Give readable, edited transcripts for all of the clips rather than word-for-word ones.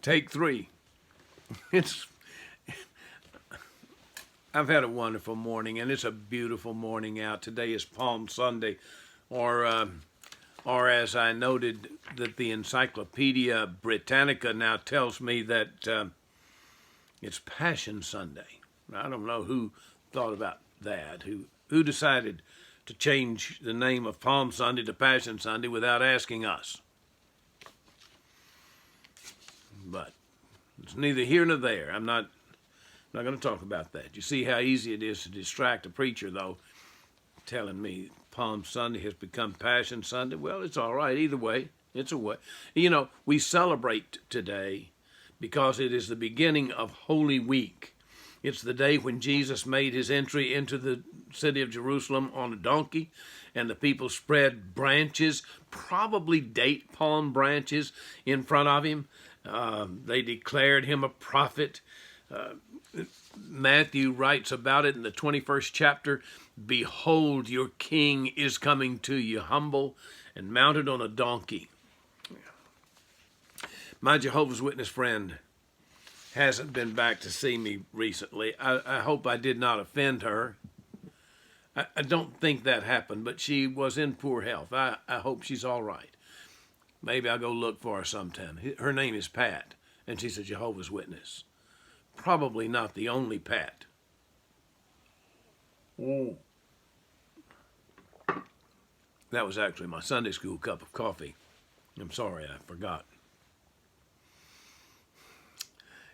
Take three. It's I've had a wonderful morning, and it's a beautiful morning out. Today is Palm Sunday, or or as I noted that the Encyclopedia Britannica now tells me that it's Passion Sunday. I don't know who thought about that. Who decided to change the name of Palm Sunday to Passion Sunday without asking us? But it's neither here nor there. I'm not going to talk about that. You see how easy it is to distract a preacher, though, telling me Palm Sunday has become Passion Sunday. Well, it's all right. Either way, it's a way. You know, we celebrate today because it is the beginning of Holy Week. It's the day when Jesus made his entry into the city of Jerusalem on a donkey, and the people spread branches, probably date palm branches, in front of him. They declared him a prophet. Matthew writes about it in the 21st chapter. Behold, your king is coming to you, humble and mounted on a donkey. My Jehovah's Witness friend hasn't been back to see me recently. I hope I did not offend her. I don't think that happened, but she was in poor health. I hope she's all right. Maybe I'll go look for her sometime. Her name is Pat, and she's a Jehovah's Witness. Probably not the only Pat. That was actually my Sunday school cup of coffee. I'm sorry, I forgot.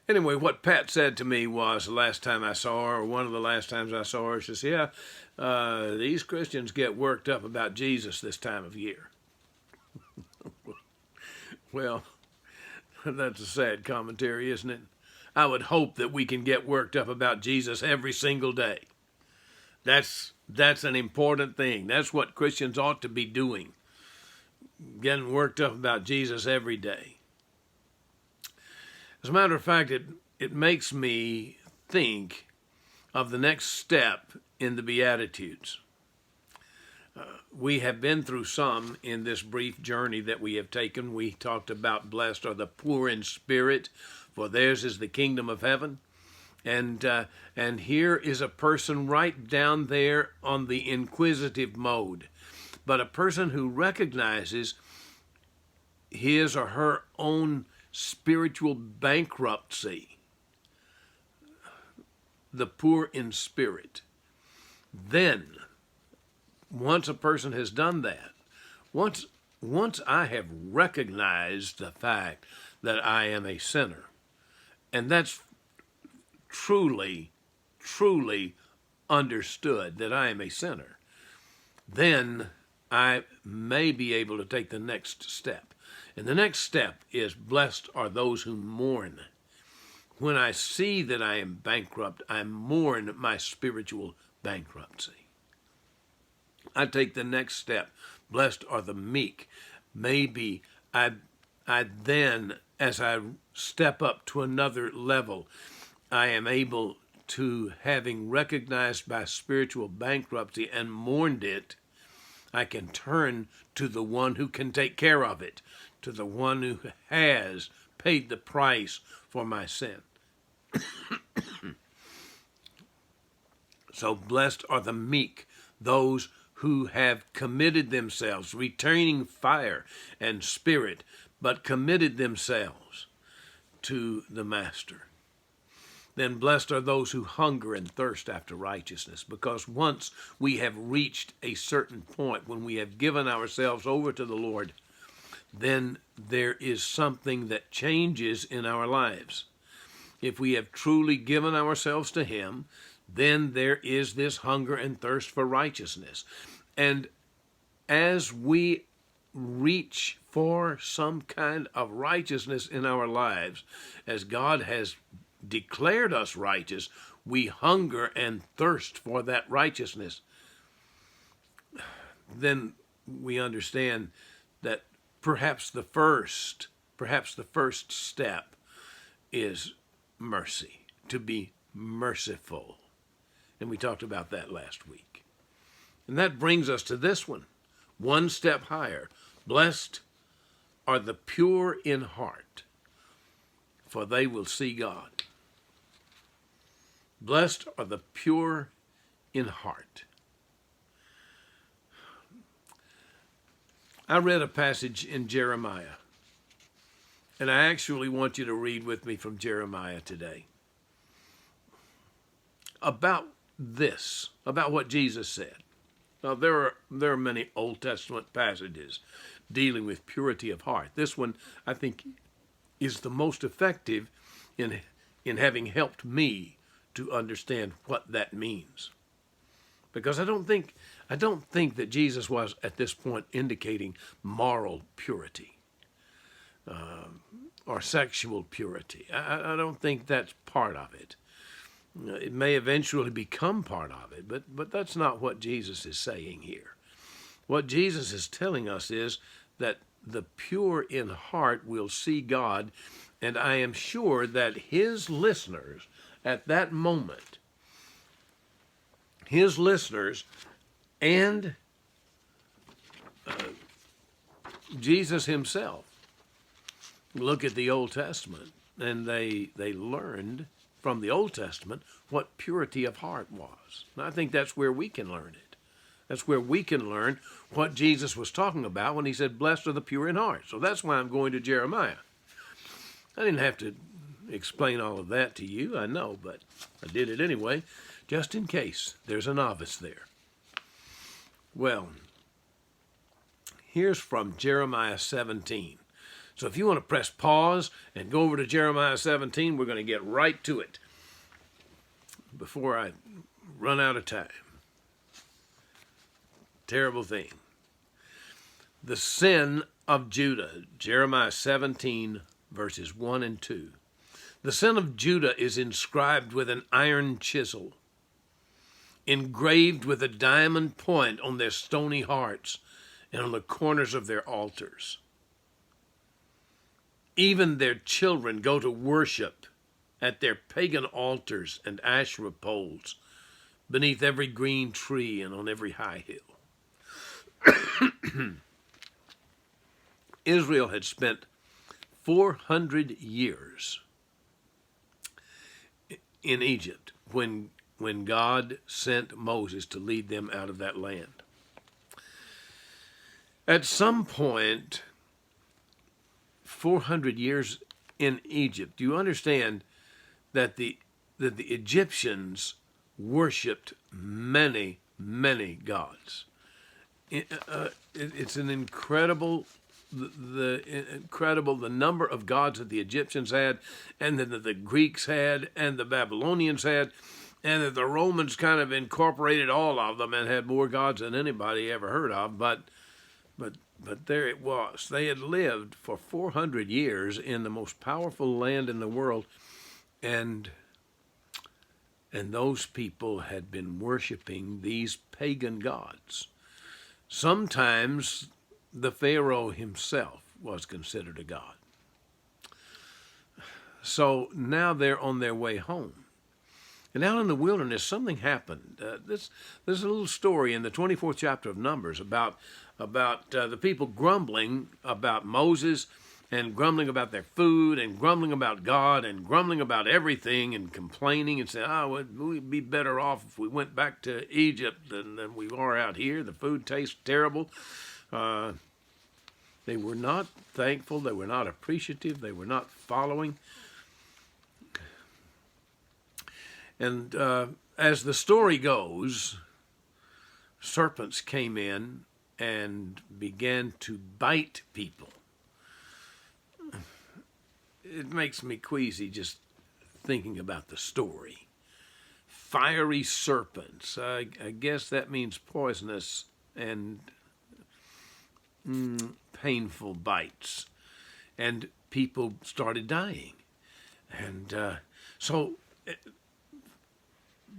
Anyway, what Pat said to me was the last time I saw her, or one of the last times I saw her, she said, these Christians get worked up about Jesus this time of year. Well, that's a sad commentary, isn't it? I would hope that we can get worked up about Jesus every single day. That's an important thing. That's what Christians ought to be doing, getting worked up about Jesus every day. As a matter of fact, it makes me think of the next step in the Beatitudes. We have been through some in this brief journey that we have taken. We talked about blessed are the poor in spirit, for theirs is the kingdom of heaven. And here is a person right down there on the inquisitive mode, but a person who recognizes his or her own spiritual bankruptcy, the poor in spirit. Then, once a person has done that, once I have recognized the fact that I am a sinner, and that's truly understood that I am a sinner, then I may be able to take the next step. And the next step is blessed are those who mourn. When I see that I am bankrupt, I mourn my spiritual bankruptcy. I take the next step. Blessed are the meek. Maybe I then, as I step up to another level, I am able to, having recognized my spiritual bankruptcy and mourned it, I can turn to the one who can take care of it, to the one who has paid the price for my sin. So blessed are the meek, those who have committed themselves, retaining fire and spirit, but committed themselves to the Master. Then blessed are those who hunger and thirst after righteousness, because once we have reached a certain point, when we have given ourselves over to the Lord, then there is something that changes in our lives. If we have truly given ourselves to Him, then there is this hunger and thirst for righteousness. And as we reach for some kind of righteousness in our lives, as God has declared us righteous, we hunger and thirst for that righteousness. Then we understand that perhaps the first step is mercy, to be merciful. And we talked about that last week. And that brings us to this one step higher. Blessed are the pure in heart, for they will see God. Blessed are the pure in heart. I read a passage in Jeremiah, and I actually want you to read with me from Jeremiah today about this, about what Jesus said. Now, there are many Old Testament passages dealing with purity of heart. This one, I think, is the most effective in having helped me to understand what that means. Because I don't think that Jesus was at this point indicating moral purity or sexual purity. I don't think that's part of it. It may eventually become part of it, but that's not what Jesus is saying here. What Jesus is telling us is that the pure in heart will see God, and I am sure that his listeners at that moment, his listeners and Jesus himself look at the Old Testament, and they learned from the Old Testament what purity of heart was. And I think that's where we can learn it. That's where we can learn what Jesus was talking about when he said, blessed are the pure in heart. So that's why I'm going to Jeremiah. I didn't have to explain all of that to you, I know, but I did it anyway, just in case there's a novice there. Well, here's from Jeremiah 17. So if you want to press pause and go over to Jeremiah 17, we're going to get right to it before I run out of time. Terrible thing. The sin of Judah, Jeremiah 17, verses 1 and 2. The sin of Judah is inscribed with an iron chisel, engraved with a diamond point on their stony hearts and on the corners of their altars. Even their children go to worship at their pagan altars and Asherah poles, beneath every green tree and on every high hill. Israel had spent 400 years in Egypt when God sent Moses to lead them out of that land. At some point, 400 years in Egypt, you understand that the Egyptians worshipped many, many gods. It's an incredible, the number of gods that the Egyptians had, and that the Greeks had, and the Babylonians had, and that the Romans kind of incorporated all of them and had more gods than anybody ever heard of. But there it was. They had lived for 400 years in the most powerful land in the world, and those people had been worshiping these pagan gods. Sometimes the Pharaoh himself was considered a god. So now they're on their way home. And out in the wilderness, something happened. There's a little story in the 24th chapter of Numbers about the people grumbling about Moses and grumbling about their food and grumbling about God and grumbling about everything and complaining and saying, we'd be better off if we went back to Egypt than we are out here. The food tastes terrible. They were not thankful. They were not appreciative. They were not following. And as the story goes, serpents came in and began to bite people. It makes me queasy just thinking about the story. Fiery serpents. I guess that means poisonous and painful bites. And people started dying. And so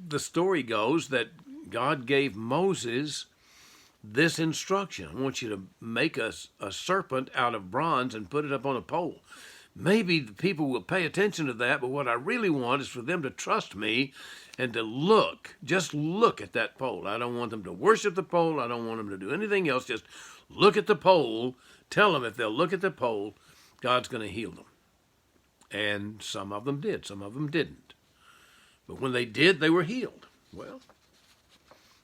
the story goes that God gave Moses this instruction. I want you to make a serpent out of bronze and put it up on a pole. Maybe the people will pay attention to that, but what I really want is for them to trust me and to just look at that pole. I don't want them to worship the pole. I don't want them to do anything else. Just look at the pole. Tell them if they'll look at the pole, God's going to heal them. And some of them did, some of them didn't. But when they did, they were healed. Well,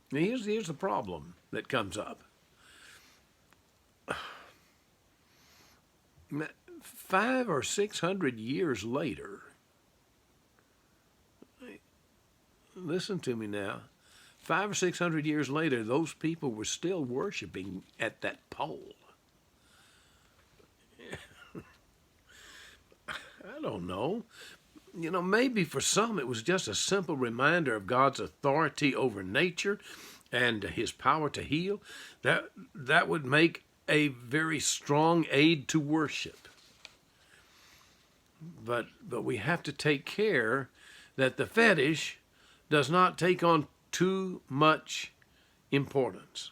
here's the problem that comes up. 500 or 600 years later, listen to me now, 500 or 600 years later, those people were still worshiping at that pole. I don't know. Maybe for some it was just a simple reminder of God's authority over nature and his power to heal. That would make a very strong aid to worship. But we have to take care that the fetish does not take on too much importance.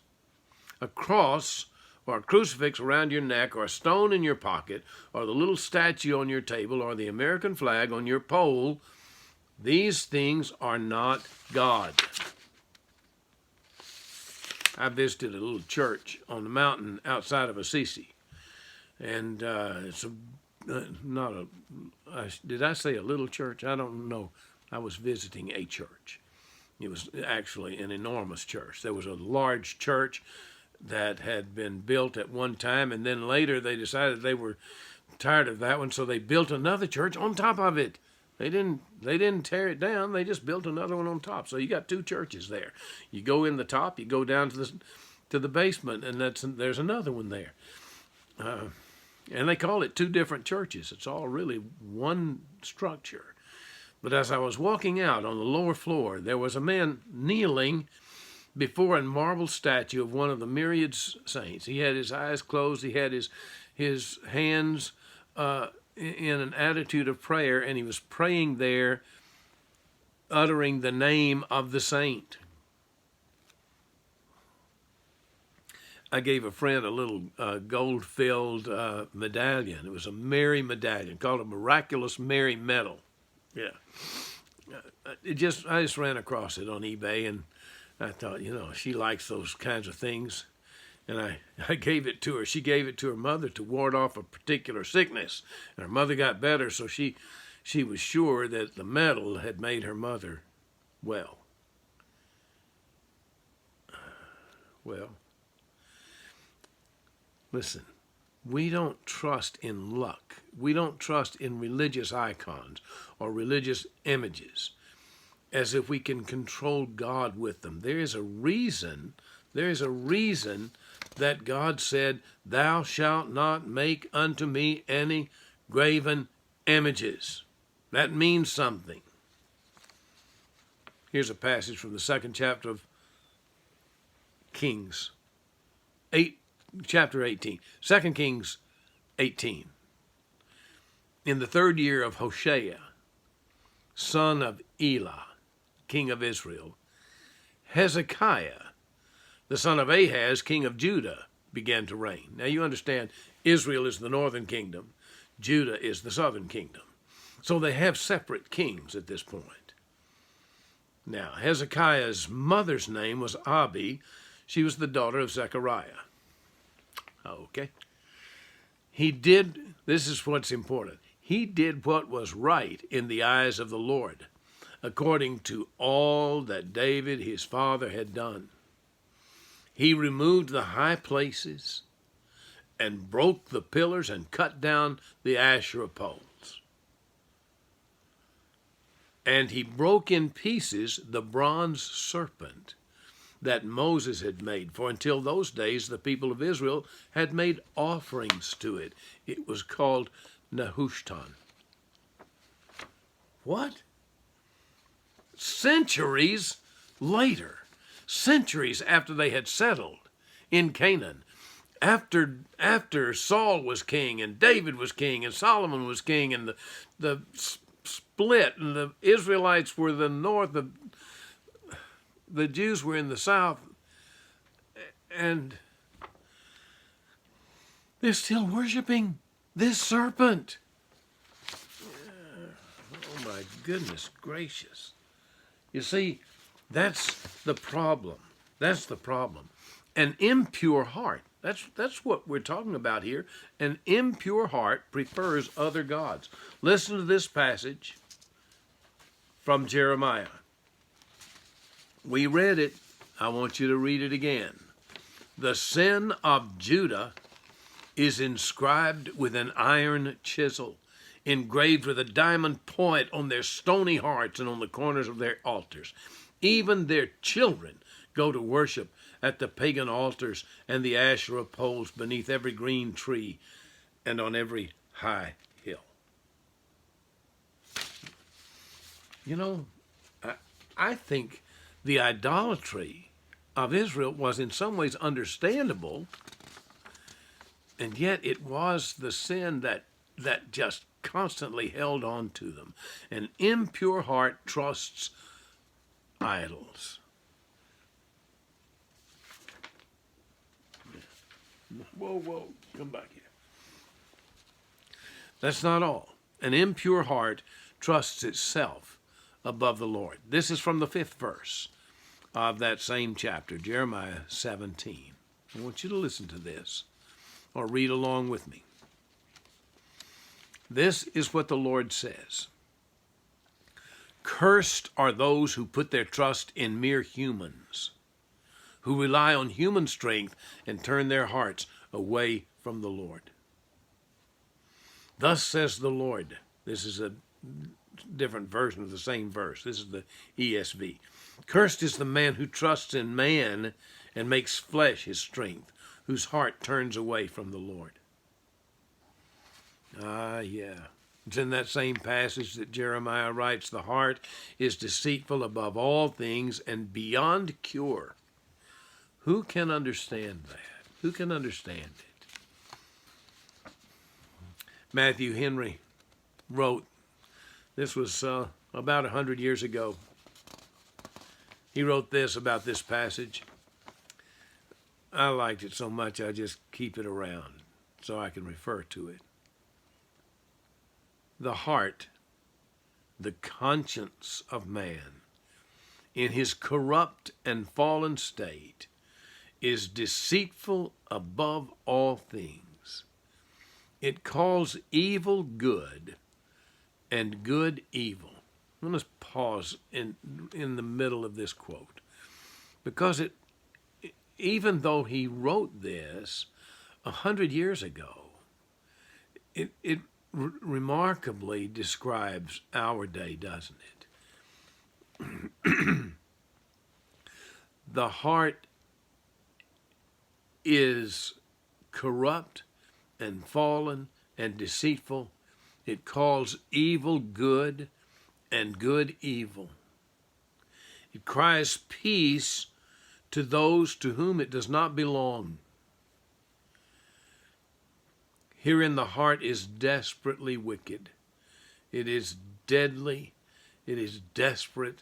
A cross or a crucifix around your neck, or a stone in your pocket, or the little statue on your table, or the American flag on your pole, these things are not God. I visited a little church on the mountain outside of Assisi, and it's did I say a little church? I don't know. I was visiting a church. It was actually an enormous church. There was a large church that had been built at one time, and then later they decided they were tired of that one, so they built another church on top of it. They didn't tear it down. They just built another one on top. So you got two churches there. You go in the top, you go down to the basement, and there's another one there. And they call it two different churches. It's all really one structure. But as I was walking out on the lower floor, there was a man kneeling before a marble statue of one of the myriad saints. He had his eyes closed. He had his hands in an attitude of prayer, and he was praying there, uttering the name of the saint. I gave a friend a little gold-filled medallion. It was a Mary medallion called a Miraculous Mary Medal. Yeah. I just ran across it on eBay, and I thought, she likes those kinds of things. And I gave it to her. She gave it to her mother to ward off a particular sickness. And her mother got better, so she was sure that the medal had made her mother well. Well, listen, we don't trust in luck. We don't trust in religious icons or religious images as if we can control God with them. There is a reason that God said, "Thou shalt not make unto me any graven images." That means something. Here's a passage from the second chapter of Kings, chapter 18. 2 Kings 18. In the 3rd year of Hoshea, son of Elah, king of Israel, Hezekiah, the son of Ahaz, king of Judah, began to reign. Now you understand, Israel is the northern kingdom, Judah is the southern kingdom. So they have separate kings at this point. Now, Hezekiah's mother's name was Abi. She was the daughter of Zechariah. Okay. This is what's important. He did what was right in the eyes of the Lord, according to all that David his father had done. He removed the high places and broke the pillars and cut down the Asherah poles. And he broke in pieces the bronze serpent that Moses had made, for until those days the people of Israel had made offerings to it. It was called Nehushtan. What? Centuries later, centuries after they had settled in Canaan, after Saul was king and David was king and Solomon was king and the split and the Israelites were the north, the Jews were in the south, and they're still worshiping this serpent. Oh my goodness gracious. You see, that's the problem. That's the problem. An impure heart That's what we're talking about here. An impure heart prefers other gods. Listen to this passage from Jeremiah. We read it. I want you to read it again. The sin of Judah is inscribed with an iron chisel, engraved with a diamond point on their stony hearts and on the corners of their altars. Even their children go to worship at the pagan altars and the Asherah poles beneath every green tree and on every high hill. You know, I think the idolatry of Israel was in some ways understandable, and yet it was the sin that just constantly held on to them. An impure heart trusts idols. Whoa, come back here. That's not all. An impure heart trusts itself above the Lord. This is from the 5th verse of that same chapter, Jeremiah 17. I want you to listen to this or read along with me. This is what the Lord says. Cursed are those who put their trust in mere humans, who rely on human strength and turn their hearts away from the Lord. Thus says the Lord. This is a different version of the same verse. This is the ESV. Cursed is the man who trusts in man and makes flesh his strength, whose heart turns away from the Lord. Yeah. It's in that same passage that Jeremiah writes, the heart is deceitful above all things and beyond cure. Who can understand that? Who can understand it? Matthew Henry wrote, this was about 100 years ago. He wrote this about this passage. I liked it so much I just keep it around so I can refer to it. The heart, the conscience of man, in his corrupt and fallen state, is deceitful above all things. It calls evil good and good evil. I'm going to pause in the middle of this quote, because even though he wrote this 100 years ago, it remarkably describes our day, doesn't it? The heart is corrupt and fallen and deceitful. It calls evil good and good evil. It cries peace to those to whom it does not belong. Herein the heart is desperately wicked. It is deadly. It is desperate.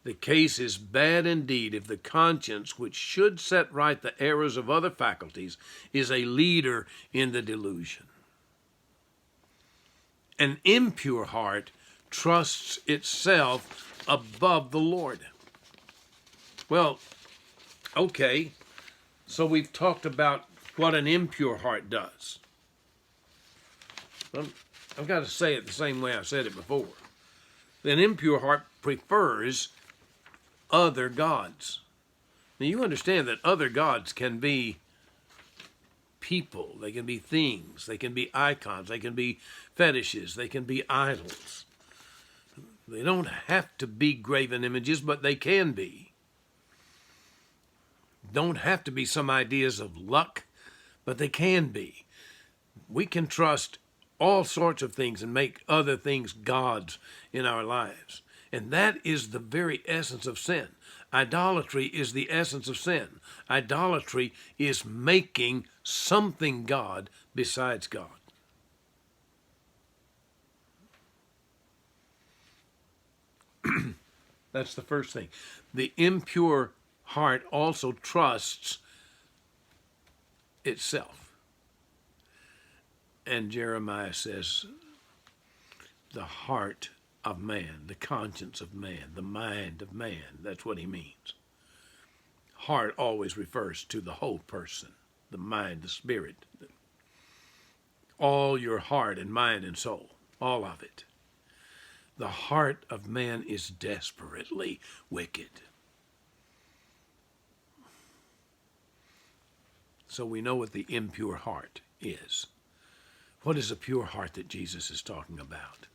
The case is bad indeed if the conscience, which should set right the errors of other faculties, is a leader in the delusion. An impure heart trusts itself above the Lord. Well, okay, so we've talked about what an impure heart does. I've got to say it the same way I said it before. An impure heart prefers other gods. Now you understand that other gods can be people, they can be things, they can be icons, they can be fetishes, they can be idols. They don't have to be graven images, but they can be. Don't have to be some ideas of luck, but they can be. We can trust all sorts of things and make other things gods in our lives. And that is the very essence of sin. Idolatry is the essence of sin. Idolatry is making something God besides God. That's the first thing. The impure heart also trusts itself. And Jeremiah says, the heart of man, the conscience of man, the mind of man. That's what he means. Heart always refers to the whole person, the mind, the spirit, all your heart and mind and soul, all of it. The heart of man is desperately wicked. So we know what the impure heart is. What is a pure heart that Jesus is talking about?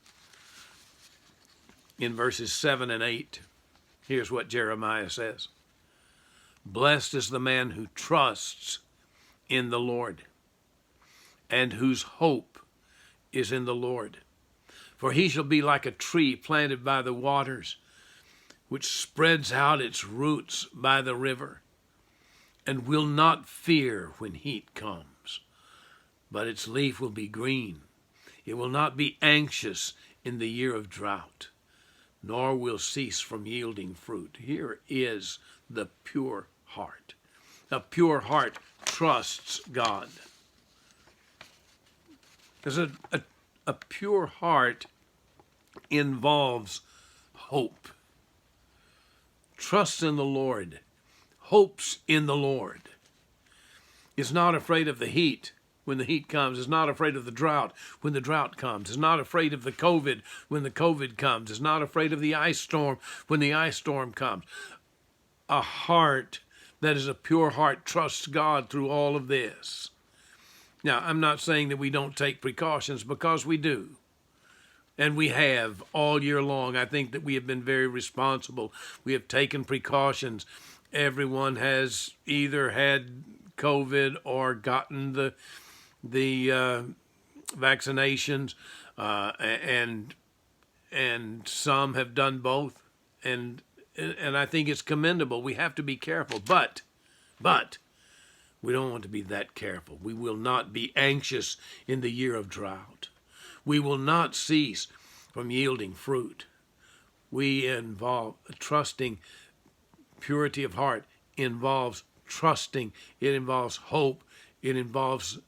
In verses 7 and 8, here's what Jeremiah says. Blessed is the man who trusts in the Lord and whose hope is in the Lord. For he shall be like a tree planted by the waters, which spreads out its roots by the river, and will not fear when heat comes, but its leaf will be green. It will not be anxious in the year of drought, nor will cease from yielding fruit. Here is the pure heart. A pure heart trusts God. Because a pure heart involves hope. Trusts in the Lord, hopes in the Lord, is not afraid of the heat when the heat comes, is not afraid of the drought when the drought comes, is not afraid of the COVID when the COVID comes, is not afraid of the ice storm when the ice storm comes. A heart that is a pure heart trusts God through all of this. Now, I'm not saying that we don't take precautions, because we do. And we have all year long. I think that we have been very responsible. We have taken precautions. Everyone has either had COVID or gotten the vaccinations, and some have done both. And I think it's commendable. We have to be careful, but we don't want to be that careful. We will not be anxious in the year of drought. We will not cease from yielding fruit. We involve trusting. Purity of heart involves trusting. It involves hope. It involves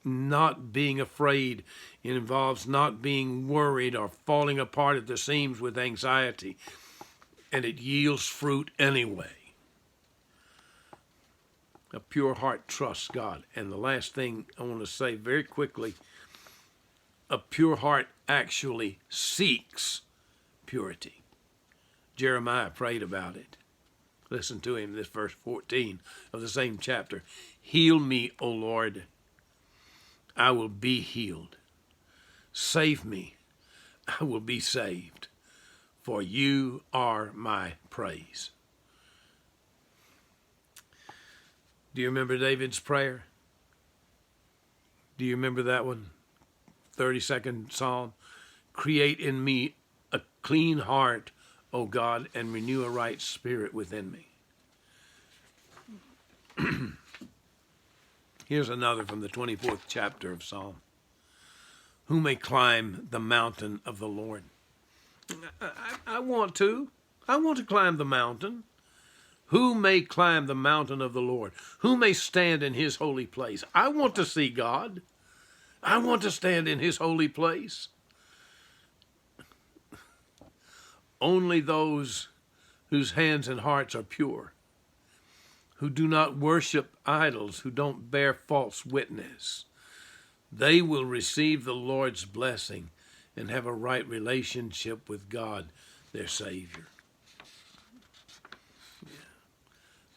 not being afraid. It involves not being worried or falling apart at the seams with anxiety. And it yields fruit anyway. A pure heart trusts God. And the last thing I want to say very quickly, a pure heart actually seeks purity. Jeremiah prayed about it. Listen to him, this verse 14 of the same chapter. Heal me, O Lord. I will be healed. Save me. I will be saved. For you are my praise. Do you remember David's prayer? Do you remember that one? 32nd Psalm. Create in me a clean heart, O God, and renew a right spirit within me. Here's another from the 24th chapter of Psalm. Who may climb the mountain of the Lord? I want to. I want to climb the mountain. Who may climb the mountain of the Lord? Who may stand in his holy place? I want to see God. I want to stand in his holy place. Only those whose hands and hearts are pure, who do not worship idols, who don't bear false witness, they will receive the Lord's blessing and have a right relationship with God, their Savior. Yeah.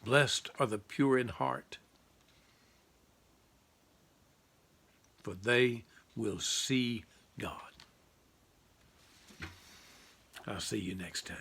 Blessed are the pure in heart, for they will see God. I'll see you next time.